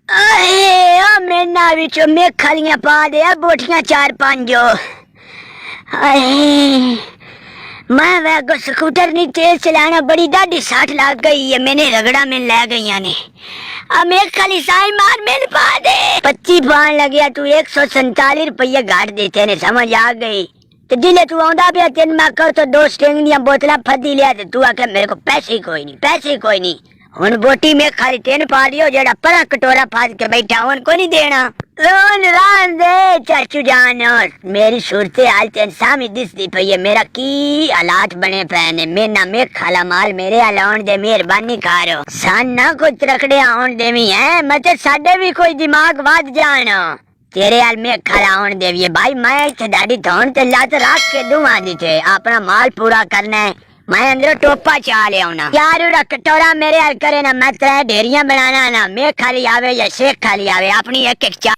आए ओ मेना विचो मेखलियां पा दे बोटियां 4-5 आए मैं वैगो स्कूटर नहीं तेज चलाना बड़ी दाढ़ी साठ लग गई है मैंने रगड़ा में ले गई ने मेरे खाली साई मार मेरे पा दे 25 पान लगे तू 147 रुपये घाट देते ने समझ आ गई तो जिले तू आंदा पे तेन मैं कह तो 2 स्टिंग दियां बोतलां फदी लिया तू आके मेरे को पैसे कोई नहीं हुन बोटी में खाली तेन पा लियो जेड़ा परा कटोरा फाद के बैठा हुन को नहीं देना रोन रान दे चाचू जान मेरी सूरते हाल तेन सामी दिसदी पई है मेरा की हालात बने पे ने मेना में खाला माल मेरे अलाउन दे मेहरबानी करो सान ना कुछ रखड़े आउन देवी है मते साडे भी कोई दिमाग वाद जान तेरे हाल में खाला आउन देवी भाई मैं इथे दाढ़ी धोन ते लात राख के दूंगा दी थे अपना माल पूरा करना है मैं अंदर टोपा चा ले आना यार उरा कटोरा मेरे हाल करे ना मैं तेरे ढेरियां बनाना ना मैं खाली आवे या शेख खाली आवे अपनी एक एक